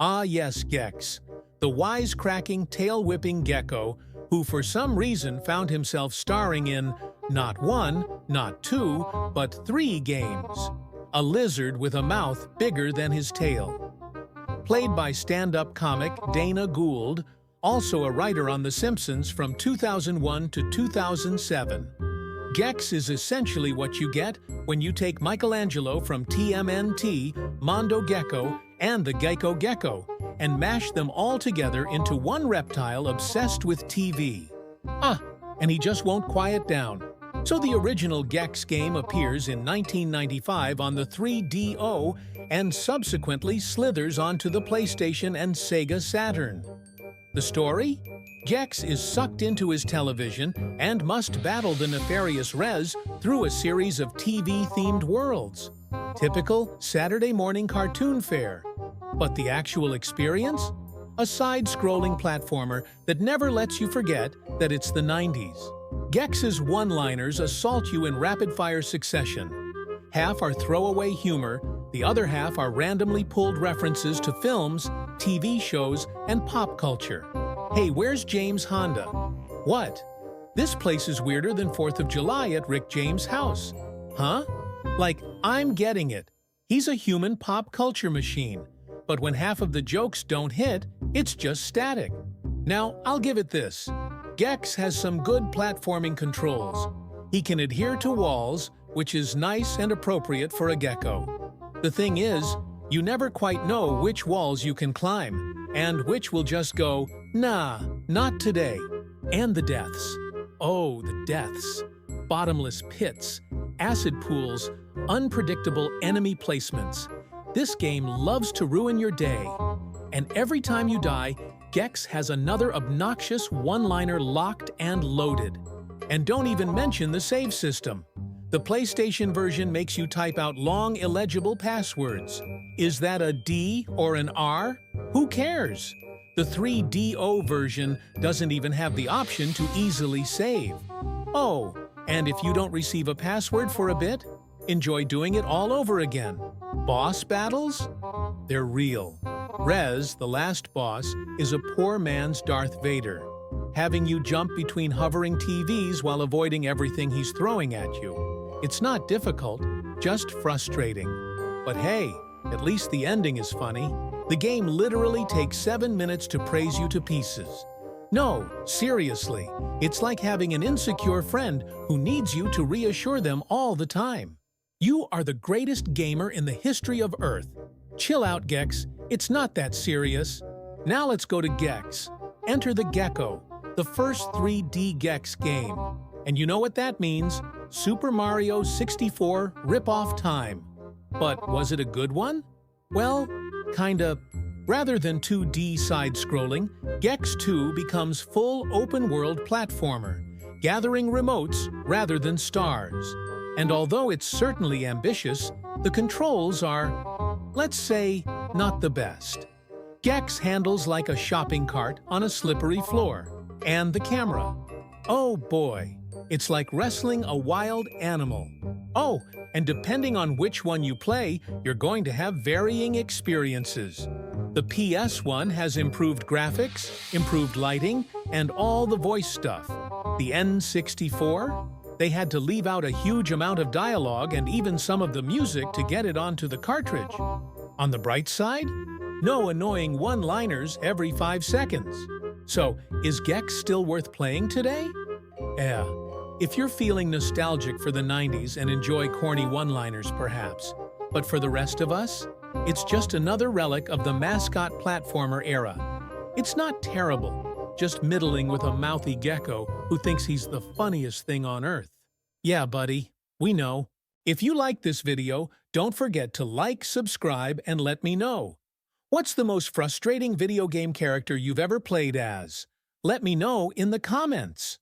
Ah yes, Gex, the wisecracking, tail-whipping gecko who for some reason found himself starring in not one, not two, but 3 games. A lizard with a mouth bigger than his tail. Played by stand-up comic Dana Gould, also a writer on The Simpsons from 2001 to 2007. Gex is essentially what you get when you take Michelangelo from TMNT, Mondo Gecko, and the Gecko Gecko, and mash them all together into one reptile obsessed with TV. And he just won't quiet down. So the original Gex game appears in 1995 on the 3DO and subsequently slithers onto the PlayStation and Sega Saturn. The story? Gex is sucked into his television and must battle the nefarious Rez through a series of TV-themed worlds. Typical Saturday morning cartoon fare. But the actual experience? A side-scrolling platformer that never lets you forget that it's the 90s. Gex's one-liners assault you in rapid-fire succession. Half are throwaway humor, the other half are randomly pulled references to films, TV shows, and pop culture. Hey, where's James Honda? What? This place is weirder than 4th of July at Rick James' house. Huh? Like, I'm getting it. He's a human pop culture machine. But when half of the jokes don't hit, it's just static. Now, I'll give it this. Gex has some good platforming controls. He can adhere to walls, which is nice and appropriate for a gecko. The thing is, you never quite know which walls you can climb, and which will just go, nah, not today. And the deaths. Oh, the deaths. Bottomless pits, acid pools, unpredictable enemy placements. This game loves to ruin your day. And every time you die, Gex has another obnoxious one-liner locked and loaded. And don't even mention the save system. The PlayStation version makes you type out long, illegible passwords. Is that a D or an R? Who cares? The 3DO version doesn't even have the option to easily save. Oh, and if you don't receive a password for a bit, enjoy doing it all over again. Boss battles? They're real. Rez, the last boss, is a poor man's Darth Vader, having you jump between hovering TVs while avoiding everything he's throwing at you. It's not difficult, just frustrating. But hey, at least the ending is funny. The game literally takes 7 minutes to praise you to pieces. No, seriously, it's like having an insecure friend who needs you to reassure them all the time. You are the greatest gamer in the history of Earth. Chill out, Gex. It's not that serious. Now let's go to Gex. Enter the Gecko, the first 3D Gex game. And you know what that means? Super Mario 64 rip-off time. But was it a good one? Well, kinda. Rather than 2D side-scrolling, Gex 2 becomes full open-world platformer, gathering remotes rather than stars. And although it's certainly ambitious, the controls are, let's say, not the best. Gex handles like a shopping cart on a slippery floor. And the camera. Oh boy, it's like wrestling a wild animal. Oh, and depending on which one you play, you're going to have varying experiences. The PS1 has improved graphics, improved lighting, and all the voice stuff. The N64? They had to leave out a huge amount of dialogue and even some of the music to get it onto the cartridge. On the bright side, no annoying one-liners every 5 seconds. So, is Gex still worth playing today? Yeah, if you're feeling nostalgic for the 90s and enjoy corny one-liners perhaps. But for the rest of us, it's just another relic of the mascot platformer era. It's not terrible, just middling with a mouthy gecko who thinks he's the funniest thing on Earth. Yeah, buddy, we know. If you like this video, don't forget to like, subscribe, and let me know. What's the most frustrating video game character you've ever played as? Let me know in the comments.